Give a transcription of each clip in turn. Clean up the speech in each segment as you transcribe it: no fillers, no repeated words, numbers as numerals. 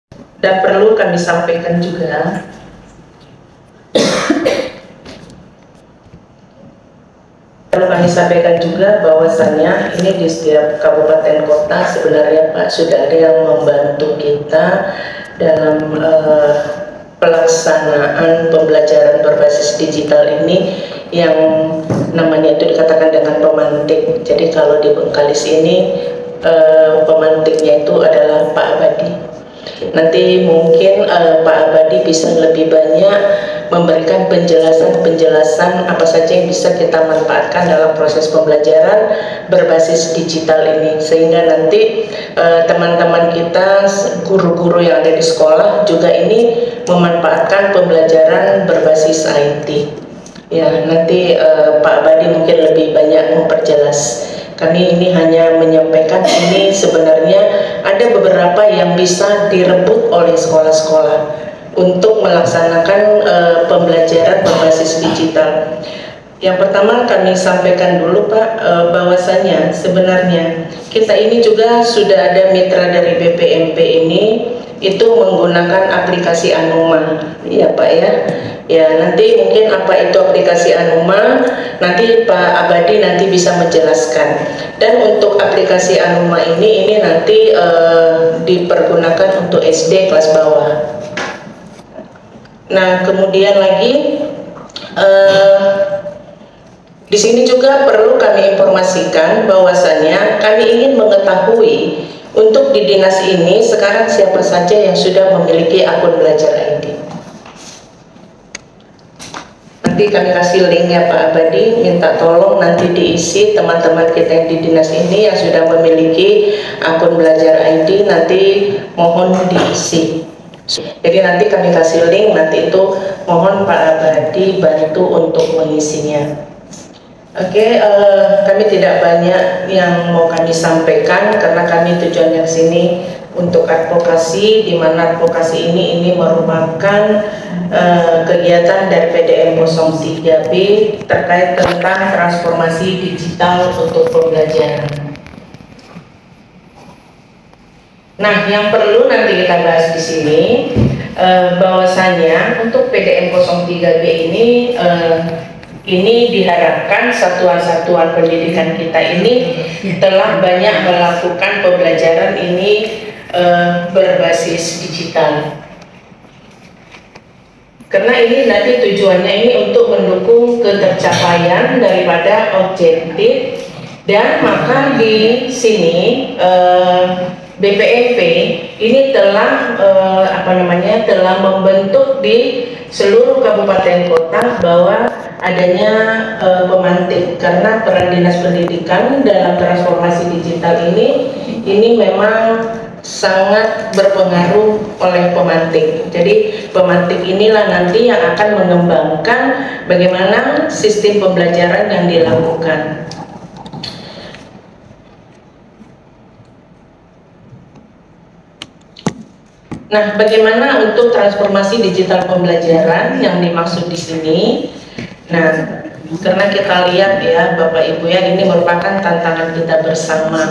Dan perlu kami sampaikan juga, bahwasannya ini di setiap kabupaten kota sebenarnya Pak sudah ada yang membantu kita dalam pelaksanaan pembelajaran berbasis digital ini yang namanya itu dikatakan dengan pemantik. Jadi kalau di Bengkalis ini pemantiknya itu adalah Pak Abadi. Nanti mungkin Pak Abadi bisa lebih banyak memberikan penjelasan apa saja yang bisa kita manfaatkan dalam proses pembelajaran berbasis digital ini, sehingga nanti teman-teman kita, guru-guru yang ada di sekolah juga ini memanfaatkan pembelajaran berbasis IT. Ya, nanti Pak Abadi mungkin lebih banyak memperjelas. Kami ini hanya menyampaikan ini sebenarnya ada beberapa yang bisa direbut oleh sekolah-sekolah untuk melaksanakan pembelajaran berbasis digital. Yang pertama kami sampaikan dulu Pak, bahwasanya sebenarnya kita ini juga sudah ada mitra dari BPMP ini, itu menggunakan aplikasi Anuma, ya Pak ya. Ya, nanti mungkin apa itu aplikasi Anuma, nanti Pak Abadi nanti bisa menjelaskan. Dan untuk aplikasi Anuma ini nanti dipergunakan untuk SD kelas bawah. Nah, kemudian lagi di sini juga perlu kami informasikan bahwasannya kami ingin mengetahui untuk di dinas ini sekarang siapa saja yang sudah memiliki akun Belajar ID. Nanti kami kasih link ya Pak Abadi, minta tolong nanti diisi teman-teman kita yang di dinas ini yang sudah memiliki akun Belajar ID, nanti mohon diisi. Jadi nanti kami kasih link, nanti itu mohon Pak Abadi bantu untuk mengisinya. Oke, kami tidak banyak yang mau kami sampaikan karena kami tujuannya ke sini untuk advokasi, di mana advokasi ini merupakan kegiatan dari PDM 03B terkait tentang transformasi digital untuk pembelajaran. Nah, yang perlu nanti kita bahas di sini bahwasanya untuk PDM 03B ini diharapkan satuan-satuan pendidikan kita ini telah banyak melakukan pembelajaran ini berbasis digital. Karena ini nanti tujuannya ini untuk mendukung ketercapaian daripada objektif, dan maka di sini BPMP ini telah telah membentuk di seluruh kabupaten kota bahwa adanya pemantik, karena peran dinas pendidikan dalam transformasi digital ini memang sangat berpengaruh oleh pemantik. Jadi pemantik inilah nanti yang akan mengembangkan bagaimana sistem pembelajaran yang dilakukan. Nah, bagaimana untuk transformasi digital pembelajaran yang dimaksud di sini? Nah, karena kita lihat ya Bapak Ibu ya, ini merupakan tantangan kita bersama,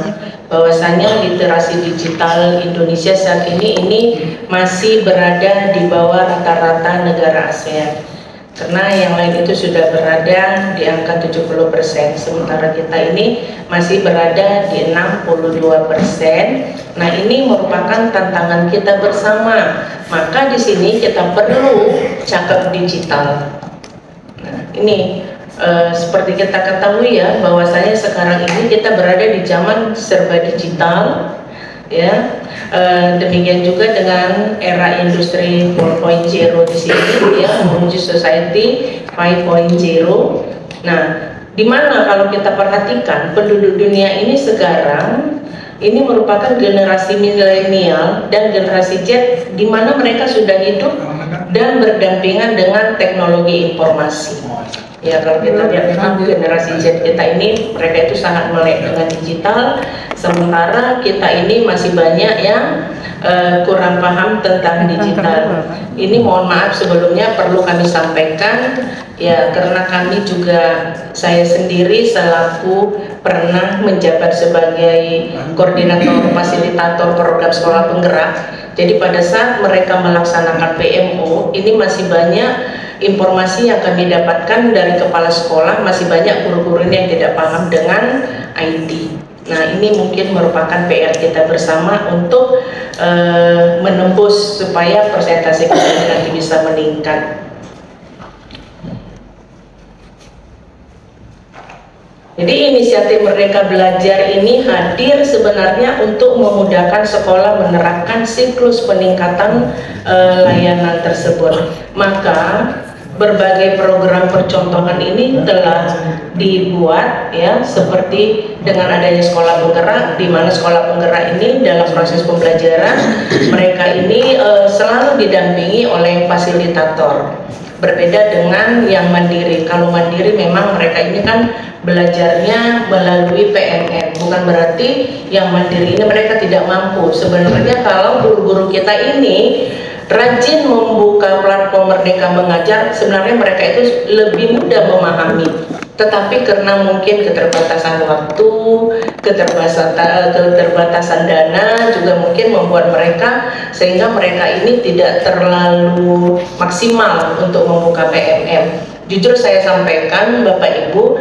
bahwasanya literasi digital Indonesia saat ini masih berada di bawah rata-rata negara ASEAN. Karena yang lain itu sudah berada di angka 70%, sementara kita ini masih berada di 62%. Nah, ini merupakan tantangan kita bersama. Maka di sini kita perlu cakap digital. Nah, ini seperti kita ketahui ya, bahwasanya sekarang ini kita berada di zaman serba digital, ya. Demikian juga dengan era industri 4.0 di sini ya, menuju society 5.0. Nah, di mana kalau kita perhatikan penduduk dunia ini sekarang ini merupakan generasi milenial dan generasi Z, di mana mereka sudah hidup dan berdampingan dengan teknologi informasi. Ya, kalau kita lihat memang generasi Z kita ini mereka itu sangat melek dengan digital, sementara kita ini masih banyak yang kurang paham tentang digital. Ini mohon maaf sebelumnya perlu kami sampaikan ya, karena kami juga, saya sendiri selaku pernah menjabat sebagai koordinator fasilitator program sekolah penggerak. Jadi pada saat mereka melaksanakan PMO, ini masih banyak informasi yang kami dapatkan dari kepala sekolah, masih banyak guru-guru yang tidak paham dengan IT. Nah, ini mungkin merupakan PR kita bersama untuk menembus supaya persentase kita nanti bisa meningkat. Jadi inisiatif Merdeka Belajar ini hadir sebenarnya untuk memudahkan sekolah menerapkan siklus peningkatan layanan tersebut. Maka berbagai program percontohan ini telah dibuat ya, seperti dengan adanya sekolah penggerak, di mana sekolah penggerak ini dalam proses pembelajaran mereka ini selalu didampingi oleh fasilitator. Berbeda dengan yang mandiri. Kalau mandiri memang mereka ini kan belajarnya melalui PMM, bukan berarti yang mandiri ini mereka tidak mampu. Sebenarnya kalau guru-guru kita ini rajin membuka platform Merdeka Mengajar, sebenarnya mereka itu lebih mudah memahami. Tetapi karena mungkin keterbatasan waktu, keterbatasan dana juga mungkin membuat mereka, sehingga mereka ini tidak terlalu maksimal untuk membuka PMM. Jujur saya sampaikan Bapak Ibu,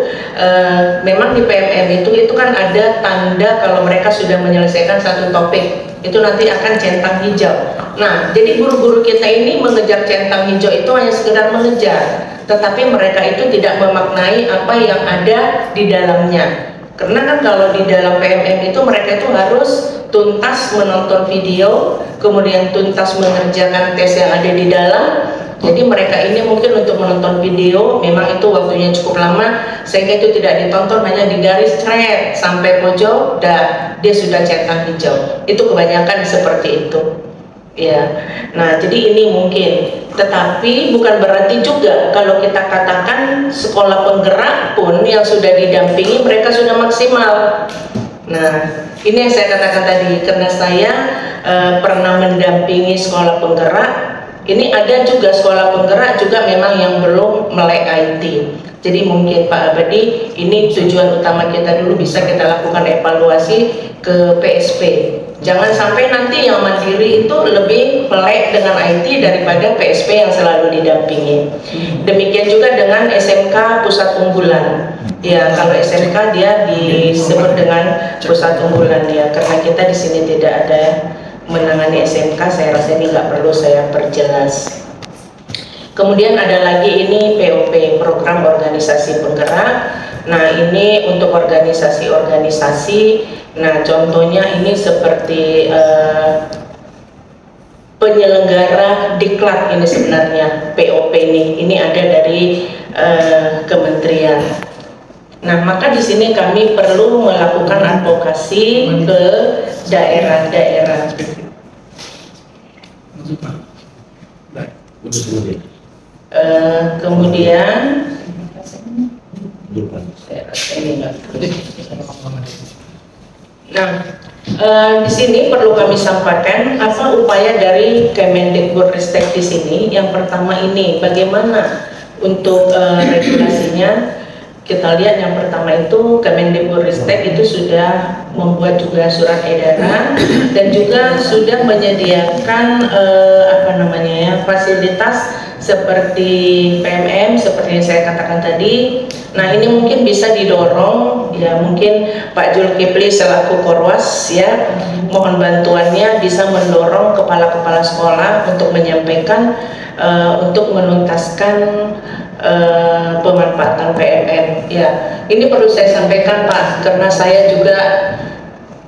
memang di PMM itu kan ada tanda kalau mereka sudah menyelesaikan satu topik, itu nanti akan centang hijau. Nah, jadi guru-guru kita ini mengejar centang hijau itu hanya sekedar mengejar, tetapi mereka itu tidak memaknai apa yang ada di dalamnya. Karena kan kalau di dalam PMM itu mereka itu harus tuntas menonton video, kemudian tuntas mengerjakan tes yang ada di dalam. Jadi mereka ini mungkin untuk menonton video memang itu waktunya cukup lama, sehingga itu tidak ditonton, hanya digaris thread sampai pojok dan dia sudah centang hijau. Itu kebanyakan seperti itu. Ya. Nah, jadi ini mungkin, tetapi bukan berarti juga kalau kita katakan sekolah penggerak pun yang sudah didampingi mereka sudah maksimal. Nah, ini yang saya katakan tadi, karena saya pernah mendampingi sekolah penggerak. Ini ada juga sekolah penggerak juga memang yang belum melek IT. Jadi mungkin Pak Abadi, ini tujuan utama kita dulu bisa kita lakukan evaluasi ke PSP. Jangan sampai nanti yang mandiri itu lebih melek dengan IT daripada PSP yang selalu didampingi. Demikian juga dengan SMK pusat unggulan. Ya, kalau SMK dia disebut dengan pusat unggulan ya, karena kita di sini tidak ada menangani SMK, saya rasa ini nggak perlu saya perjelas. Kemudian ada lagi ini POP, program organisasi penggerak. Nah, ini untuk organisasi-organisasi. Nah, contohnya ini seperti penyelenggara diklat ini sebenarnya POP ini ada dari kementerian. Nah, maka di sini kami perlu melakukan advokasi ke daerah-daerah. Kemudian nah, di sini perlu kami sampaikan apa upaya dari Kemendikbudristek di sini. Yang pertama ini bagaimana untuk regulasinya. Kita lihat yang pertama itu Kemendikbudristek itu sudah membuat juga surat edaran dan juga sudah menyediakan fasilitas seperti PMM seperti yang saya katakan tadi. Nah, ini mungkin bisa didorong ya, mungkin Pak Zulkifli selaku Korwas ya, mohon bantuannya bisa mendorong kepala-kepala sekolah untuk menyampaikan untuk menuntaskan pemanfaatan PMM ya. Ini perlu saya sampaikan Pak, karena saya juga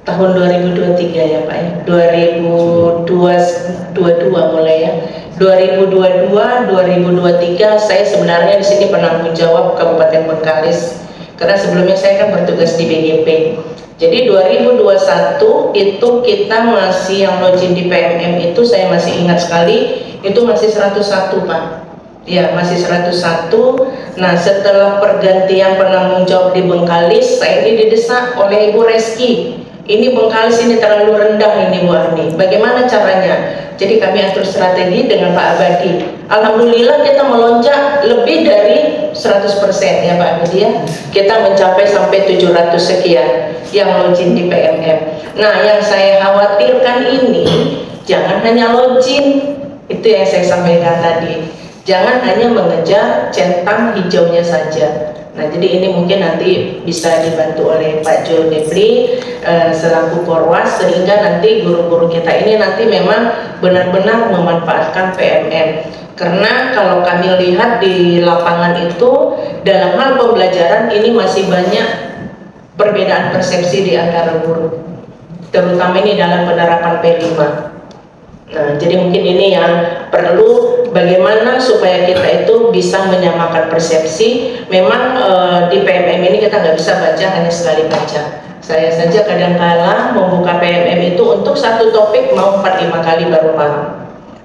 tahun 2023 ya Pak ya, 2022 mulai ya, 2022 2023 saya sebenarnya di sini penanggung jawab Kabupaten Bengkalis, karena sebelumnya saya kan bertugas di BGP. Jadi 2021 itu kita masih yang login di PMM itu saya masih ingat sekali, itu masih 101 Pak. Ya, masih 101. Nah, setelah pergantian penanggung jawab di Bengkalis, saya ini didesak oleh Ibu Reski. Ini Bengkalis ini terlalu rendah ini Bu Arni. Bagaimana caranya? Jadi kami atur strategi dengan Pak Abadi. Alhamdulillah kita melonjak lebih dari 100% ya Pak Abadi ya. Kita mencapai sampai 700 sekian yang login di PMM. Nah, yang saya khawatirkan ini Jangan hanya launching, itu yang saya sampaikan tadi. Jangan hanya mengejar centang hijaunya saja. Nah, jadi ini mungkin nanti bisa dibantu oleh Pak Jul Depri selaku Korwas, sehingga nanti guru-guru kita ini nanti memang benar-benar memanfaatkan PMM. Karena kalau kami lihat di lapangan itu, dalam hal pembelajaran ini masih banyak perbedaan persepsi di antara guru, terutama ini dalam penerapan P5. Nah, jadi mungkin ini yang perlu, bagaimana supaya kita itu bisa menyamakan persepsi. Memang di PMM ini kita nggak bisa baca hanya sekali baca. Saya saja kadang-kala membuka PMM itu untuk satu topik mau 4-5 kali baru paham.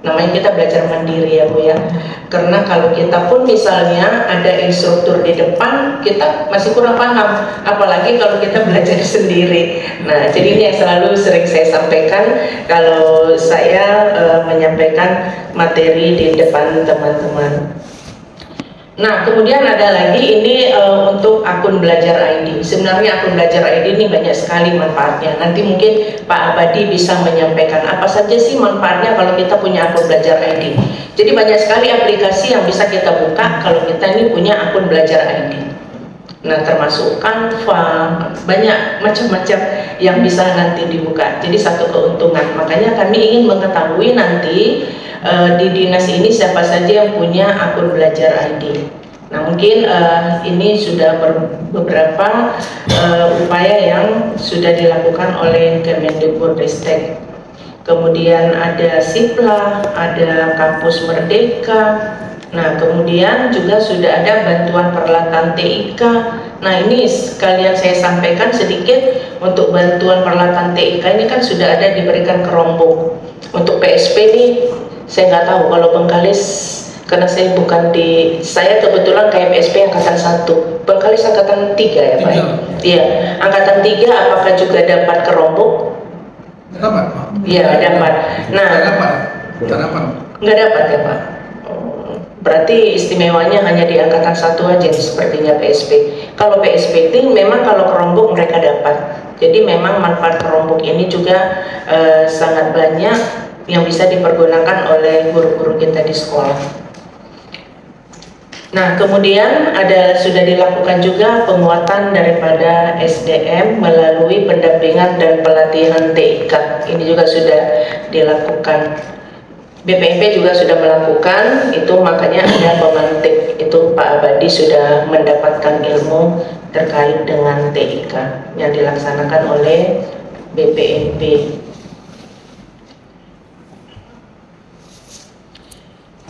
Namanya kita belajar mandiri ya Bu ya. Karena kalau kita pun misalnya ada instruktur di depan, kita masih kurang paham, apalagi kalau kita belajar sendiri. Nah, jadi ini yang selalu sering saya sampaikan kalau saya menyampaikan materi di depan teman-teman. Nah, kemudian ada lagi ini untuk akun belajar ID. Sebenarnya akun belajar ID ini banyak sekali manfaatnya. Nanti mungkin Pak Abadi bisa menyampaikan apa saja sih manfaatnya kalau kita punya akun belajar ID. Jadi banyak sekali aplikasi yang bisa kita buka kalau kita ini punya akun belajar ID. Nah, termasuk Canva, banyak macam-macam yang bisa nanti dibuka. Jadi satu keuntungan. Makanya kami ingin mengetahui nanti di dinas ini siapa saja yang punya akun belajar ID. Nah, mungkin ini sudah beberapa upaya yang sudah dilakukan oleh Kemendikbudristek. Kemudian ada Sipla, ada Kampus Merdeka. Nah, kemudian juga sudah ada bantuan peralatan TIK. Nah, ini sekalian saya sampaikan sedikit, untuk bantuan peralatan TIK ini kan sudah ada diberikan ke Rombok. Untuk PSP ini saya nggak tahu kalau Bengkalis, karena saya bukan di, saya kebetulan KMSP angkatan 1, Bengkalis angkatan 3 ya Pak? Iya, angkatan 3 apakah juga dapat ke Rombok? Dapat Pak. Iya, dapat. Nah, nggak dapat ya Pak? Berarti istimewanya hanya di angkatan 1 aja sepertinya PSP. Kalau PSP itu memang kalau kerombok mereka dapat. Jadi memang manfaat kerombok ini juga sangat banyak yang bisa dipergunakan oleh guru-guru kita di sekolah. Nah, kemudian sudah dilakukan juga penguatan daripada SDM melalui pendampingan dan pelatihan TIK. Ini juga sudah dilakukan. BPMP juga sudah melakukan itu, makanya ada pemantik itu Pak Abadi sudah mendapatkan ilmu terkait dengan TIK yang dilaksanakan oleh BPMP.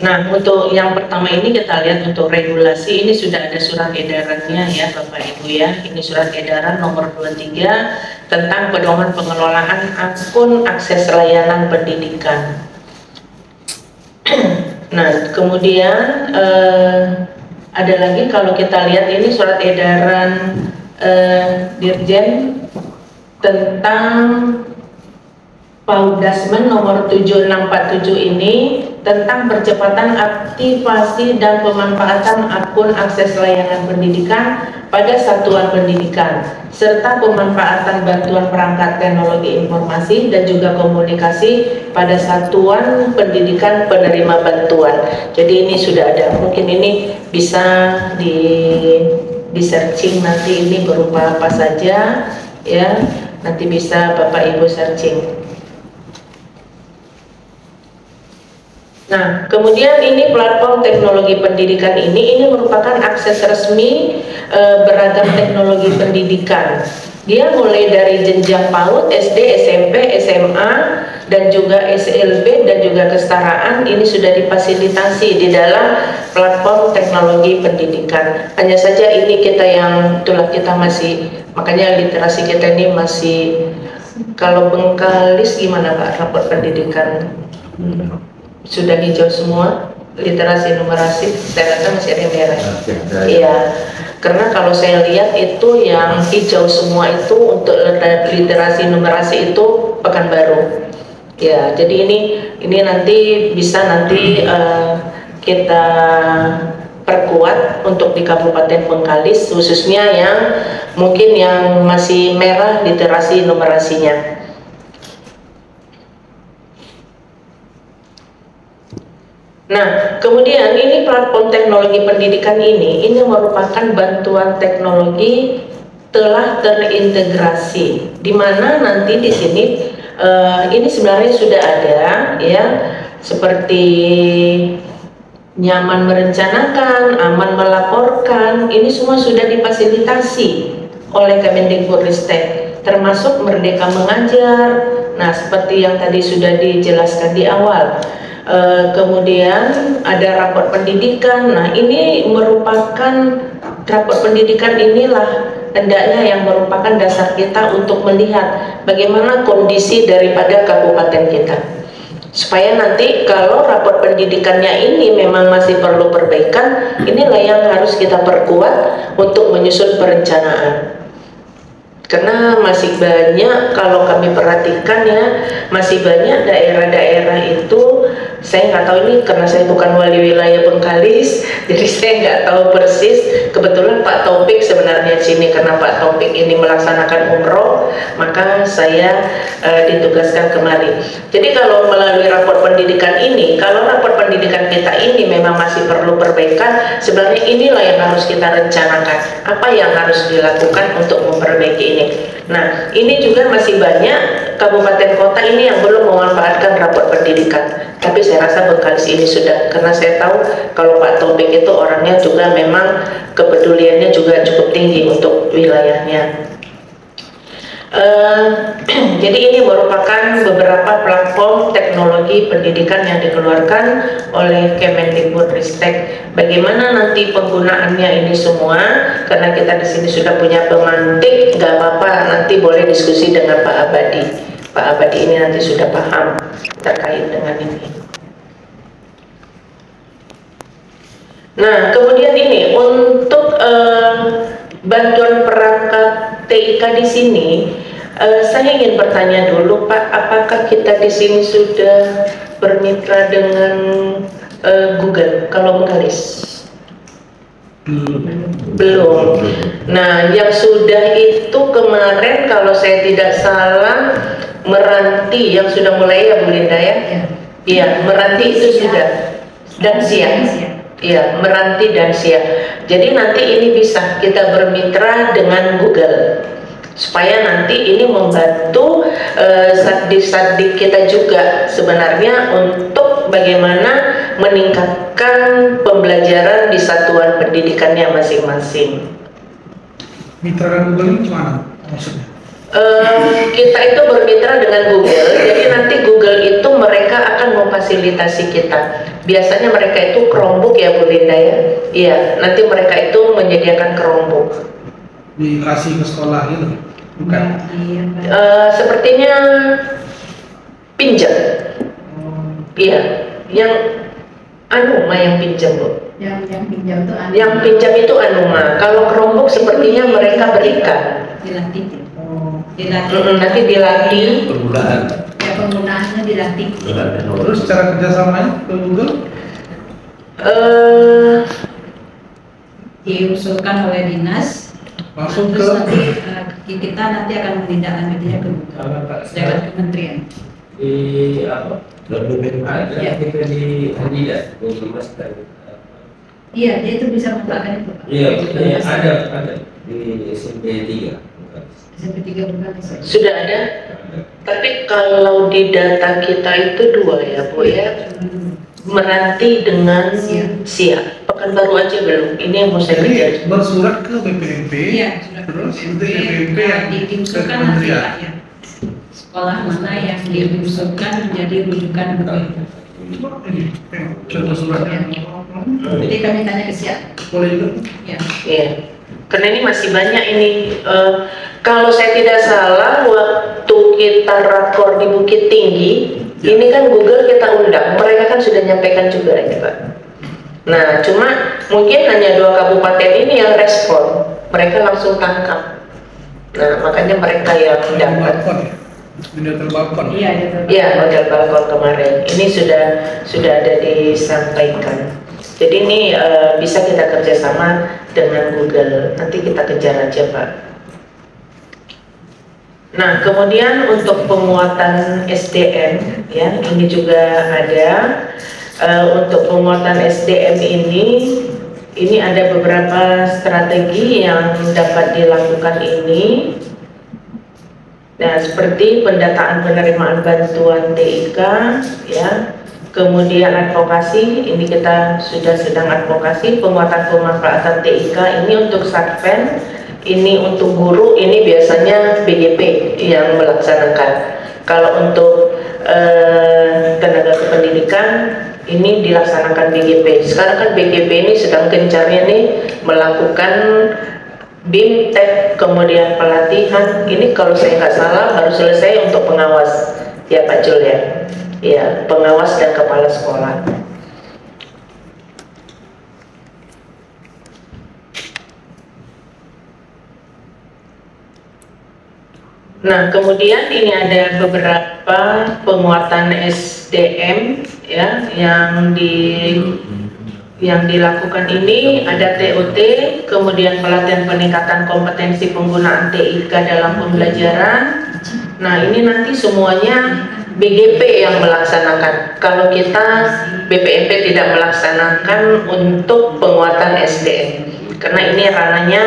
Nah, untuk yang pertama ini kita lihat untuk regulasi, ini sudah ada surat edarannya ya Bapak Ibu ya. Ini surat edaran nomor 23 tentang pedoman pengelolaan akun akses layanan pendidikan. Nah, kemudian ada lagi kalau kita lihat ini surat edaran Dirjen tentang Paudasmen nomor 7647 ini tentang percepatan aktivasi dan pemanfaatan akun akses layanan pendidikan pada satuan pendidikan, serta pemanfaatan bantuan perangkat teknologi informasi dan juga komunikasi pada satuan pendidikan penerima bantuan. Jadi ini sudah ada, mungkin ini bisa di searching nanti ini berupa apa saja ya, nanti bisa Bapak Ibu searching. Nah, kemudian ini platform teknologi pendidikan ini merupakan akses resmi beragam teknologi pendidikan. Dia mulai dari jenjang PAUD, SD, SMP, SMA, dan juga SLB dan juga kesetaraan. Ini sudah difasilitasi di dalam platform teknologi pendidikan. Hanya saja ini kita yang itulah kita masih, makanya literasi kita ini masih, kalau Bengkalis gimana Pak rapor pendidikan? Sudah hijau semua, literasi numerasi, saya rasa masih ada yang merah. Iya, karena kalau saya lihat itu yang hijau semua itu untuk literasi numerasi itu Pekanbaru. Ya, jadi ini nanti bisa kita perkuat untuk di Kabupaten Bengkalis, khususnya yang mungkin yang masih merah literasi numerasinya. Nah, kemudian ini platform teknologi pendidikan ini merupakan bantuan teknologi telah terintegrasi, di mana nanti di sini ini sebenarnya sudah ada ya, seperti nyaman merencanakan, aman melaporkan, ini semua sudah difasilitasi oleh Kemendikbudristek, termasuk Merdeka Mengajar. Nah, seperti yang tadi sudah dijelaskan di awal. Kemudian ada rapor pendidikan. Nah, ini merupakan rapor pendidikan, inilah hendaknya yang merupakan dasar kita untuk melihat bagaimana kondisi daripada kabupaten kita, supaya nanti kalau rapor pendidikannya ini memang masih perlu perbaikan, inilah yang harus kita perkuat untuk menyusun perencanaan. Karena masih banyak, kalau kami perhatikan ya, masih banyak daerah-daerah itu, saya nggak tahu ini karena saya bukan wali wilayah Bengkalis, jadi saya nggak tahu persis. Kebetulan Pak Taufik sebenarnya sini, karena Pak Taufik ini melaksanakan umroh, maka saya ditugaskan kemari. Jadi kalau melalui rapor pendidikan ini, kalau rapor pendidikan kita ini memang masih perlu perbaikan, sebenarnya inilah yang harus kita rencanakan, apa yang harus dilakukan untuk memperbaiki ini. Nah, ini juga masih banyak kabupaten kota ini yang belum memanfaatkan rapor pendidikan. Tapi saya rasa Bengkalis ini sudah, karena saya tahu kalau Pak Taufik itu orangnya juga memang kepeduliannya juga cukup tinggi untuk wilayahnya. Jadi ini merupakan beberapa platform teknologi pendidikan yang dikeluarkan oleh Kemendikbudristek. Bagaimana nanti penggunaannya ini semua, karena kita di sini sudah punya pemantik, nggak apa-apa, nanti boleh diskusi dengan Pak Abadi. Pak Abadi ini nanti sudah paham terkait dengan ini. Nah, kemudian ini untuk bantuan perangkat TIK di sini, saya ingin bertanya dulu Pak, apakah kita di sini sudah bermitra dengan Google kalau Bengkalis? Belum. Nah, yang sudah itu kemarin kalau saya tidak salah Meranti yang sudah mulai ya Bu Linda ya? Iya, Meranti itu sudah, dan Siang. Iya, Meranti dan Sia. Jadi nanti ini bisa kita bermitra dengan Google, supaya nanti ini membantu satdik-satdik kita juga sebenarnya untuk bagaimana meningkatkan pembelajaran di satuan pendidikannya masing-masing. Mitra dengan Google ini gimana maksudnya? Kita itu bermitra dengan Google, jadi nanti Google itu mereka akan memfasilitasi kita. Biasanya mereka itu Chromebook ya Bu Linda ya. Iya, nanti mereka itu menyediakan Chromebook. Dikasih ke sekolah gitu? Bukan? Sepertinya pinjam. Iya, yang Anuma yang pinjam Bu. Yang pinjam itu Anuma. Yang pinjam itu Anuma. Kalau Chromebook sepertinya mereka berikan. Dilatih. Nanti dilatih. Perbulan. Ya, penggunaannya dilatih. Terus cara kerjasamanya ke Google? Diusulkan oleh dinas. Langsung terus ke nanti kita nanti akan menindaklanjutinya ke Google lewat kementerian. Di apa? Ada Ya. kita di Adidas, Google Master. Iya, dia itu bisa menggunakan itu. Iya, ada di SMP 3. SMP 3 bukan bisa. Sudah ada. Tapi kalau di data kita itu dua ya Bu ya, Meranti dengan Sia. Pekanbaru aja belum. Ini yang mau saya jadi kejar. bersurat ke BPMP, Iya, sudah terus nanti BPMP, BPMP yang diusulkan ke nanti kementerian. Pak ya. Sekolah mana yang diusulkan menjadi rujukan BPMP. Coba ini contoh suratnya. Jadi kami tanya ke siap. Boleh juga? Ya. Iya. Karena ini masih banyak ini. Kalau saya tidak salah, waktu kita rakor di Bukit Tinggi, ini kan Google kita undang. Mereka kan sudah nyampaikan juga ini Pak. Nah, cuma mungkin hanya 2 kabupaten ini yang respon. Mereka langsung tangkap. Nah, makanya mereka yang dapat. Balkon ya? Miniatur balkon. Iya, betul. Iya, model balkon kemarin. Ini sudah ada disampaikan. Jadi ini bisa kita kerjasama dengan Google. Nanti kita kejar aja Pak. Nah, kemudian untuk penguatan SDM, ya, ini juga ada. Untuk penguatan SDM ini ada beberapa strategi yang dapat dilakukan ini. Nah, seperti pendataan penerimaan bantuan TIK, ya. Kemudian advokasi, ini kita sudah sedang advokasi penguatan pemanfaatan TIK ini untuk Satpen, ini untuk guru, ini biasanya BGP yang melaksanakan. Kalau untuk tenaga kependidikan ini dilaksanakan BGP. Sekarang kan BGP ini sedang gencarnya nih melakukan BIMTEK, kemudian pelatihan. Ini kalau saya nggak salah baru selesai untuk pengawas, ya Pak Jul ya. Ya, pengawas dan kepala sekolah. Nah, kemudian ini ada beberapa penguatan SDM ya yang dilakukan ini ada TOT, kemudian pelatihan peningkatan kompetensi penggunaan TIK dalam pembelajaran. Nah, ini nanti semuanya BGP yang melaksanakan. Kalau kita BPMP tidak melaksanakan untuk penguatan SDM, karena ini ranahnya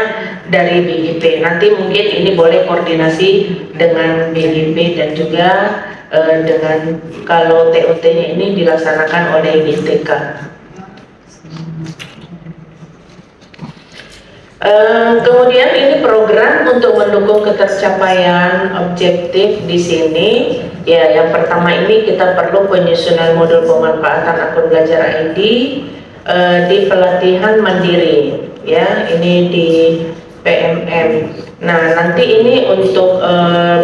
dari BGP. Nanti mungkin ini boleh koordinasi dengan BGP dan juga dengan kalau TOT-nya ini dilaksanakan oleh GTK. Kemudian ini program untuk mendukung ketercapaian objektif di sini. Ya, yang pertama ini kita perlu penyusunan modul pemanfaatan akun belajar ID di pelatihan mandiri. Ya, ini di PMM. Nah, nanti ini untuk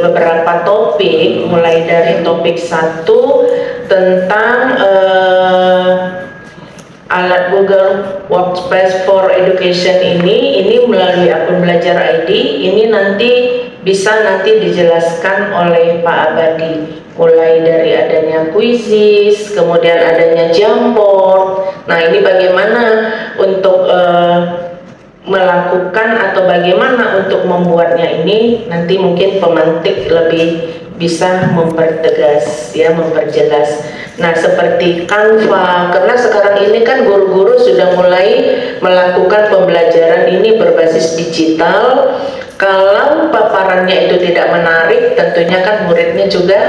beberapa topik, mulai dari topik 1 tentang alat Google Workspace for Education ini melalui akun belajar ID ini nanti bisa dijelaskan oleh Pak Abadi, mulai dari adanya quizzes, kemudian adanya Jamboard. Nah, ini bagaimana untuk melakukan atau bagaimana untuk membuatnya ini, nanti mungkin pemantik lebih bisa mempertegas, ya, memperjelas. Nah, seperti Canva, karena sekarang ini kan guru-guru sudah mulai melakukan pembelajaran ini berbasis digital. Kalau paparannya itu tidak menarik, tentunya kan muridnya juga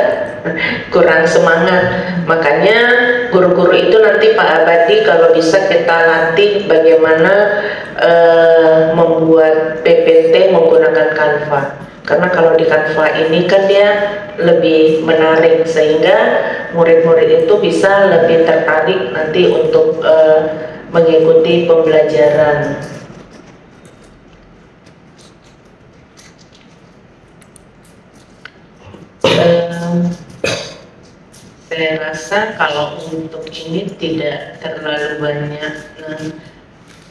kurang semangat. Makanya guru-guru itu nanti Pak Abadi kalau bisa kita latih bagaimana membuat PPT menggunakan Canva. Karena kalau di Canva ini kan dia lebih menarik, sehingga murid-murid itu bisa lebih tertarik nanti untuk mengikuti pembelajaran. Saya rasa kalau untuk ini tidak terlalu banyak. Nah,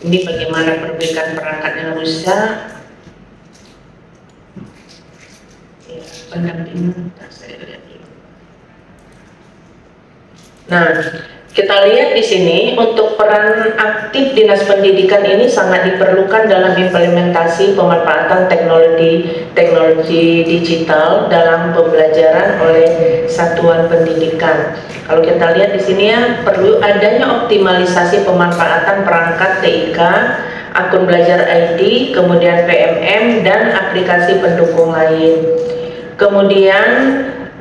ini bagaimana perbaikan perangkat yang rusak. Ya, pendampingan saya lihat dulu. Nah, kita lihat di sini untuk peran aktif Dinas Pendidikan ini sangat diperlukan dalam implementasi pemanfaatan teknologi digital dalam pembelajaran oleh satuan pendidikan. Kalau kita lihat di sini ya, perlu adanya optimalisasi pemanfaatan perangkat TIK, akun belajar ID, kemudian PMM dan aplikasi pendukung lain. Kemudian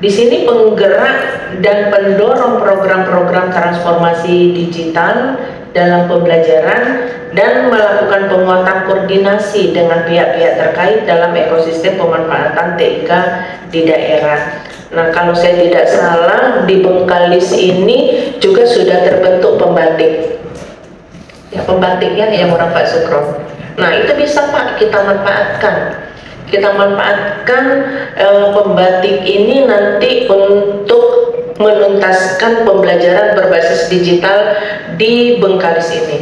di sini penggerak dan pendorong program-program transformasi digital dalam pembelajaran dan melakukan penguatan koordinasi dengan pihak-pihak terkait dalam ekosistem pemanfaatan TIK di daerah. Nah, kalau saya tidak salah di Bengkalis ini juga sudah terbentuk pembatik. Ya, pembatiknya yang orang Pak Sukron. Nah, itu bisa Pak kita manfaatkan. Kita manfaatkan pembatik ini nanti untuk menuntaskan pembelajaran berbasis digital di Bengkalis ini.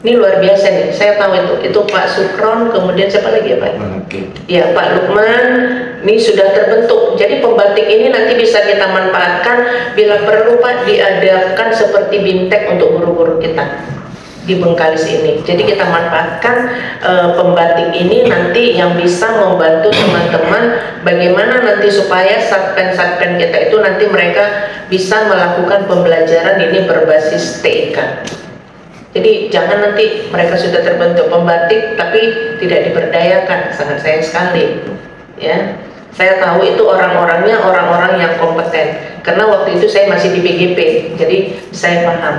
Ini luar biasa nih, saya tahu itu Pak Sukron, kemudian siapa lagi ya Pak? Ya, Pak Lukman, ini sudah terbentuk. Jadi pembatik ini nanti bisa kita manfaatkan bila perlu Pak diadakan seperti BIMTEK untuk guru-guru kita. di Bengkalis ini. Jadi kita manfaatkan pembatik ini nanti yang bisa membantu teman-teman bagaimana nanti supaya satpen-satpen kita itu nanti mereka bisa melakukan pembelajaran ini berbasis TIK. Jadi jangan nanti mereka sudah terbentuk pembatik tapi tidak diberdayakan, sangat sayang sekali. Ya, saya tahu itu orang-orangnya orang-orang yang kompeten karena waktu itu saya masih di BGP, jadi saya paham.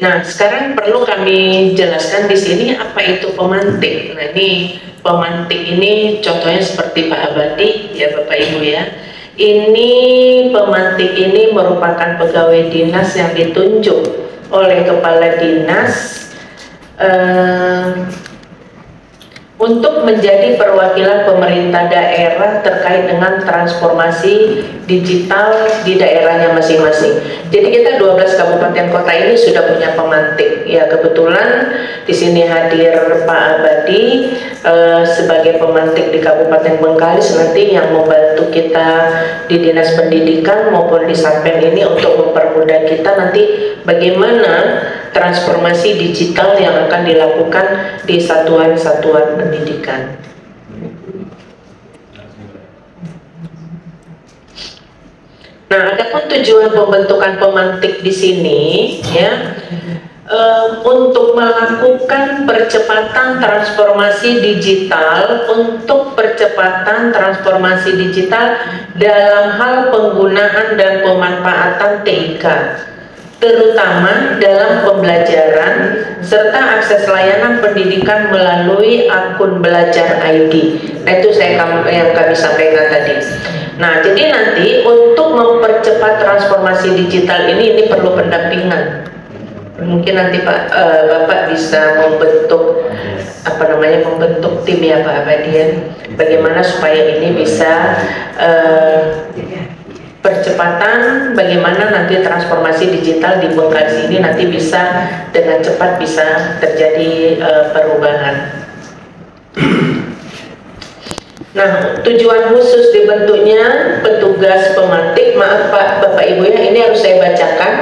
Nah, sekarang perlu kami jelaskan di sini apa itu pemantik. Nah, ini pemantik ini contohnya seperti Pak Abadi, ya Bapak Ibu ya. Ini pemantik ini merupakan pegawai dinas yang ditunjuk oleh kepala dinas untuk menjadi perwakilan pemerintah daerah terkait dengan transformasi digital di daerahnya masing-masing. Jadi kita 12 kabupaten kota ini sudah punya pemantik. Ya, kebetulan di sini hadir Pak Abadi sebagai pemantik di Kabupaten Bengkalis nanti yang membantu kita di Dinas Pendidikan maupun di Satpen ini untuk mempermudah kita nanti bagaimana transformasi digital yang akan dilakukan di satuan-satuan pendidikan. Nah, adapun tujuan pembentukan pemantik di sini, ya, untuk melakukan percepatan transformasi digital, dalam hal penggunaan dan pemanfaatan TIK, terutama dalam pembelajaran serta akses layanan pendidikan melalui akun belajar ID. Nah, itu yang kami sampaikan tadi. Nah, jadi nanti untuk mempercepat transformasi digital ini perlu pendampingan. Mungkin nanti Bapak bisa membentuk membentuk tim ya Pak Abadian, bagaimana supaya ini bisa percepatan, bagaimana nanti transformasi digital di Bengkalis ini nanti bisa dengan cepat bisa terjadi perubahan. Nah, tujuan khusus dibentuknya petugas pemantik, maaf Pak Bapak Ibu ya, ini harus saya bacakan.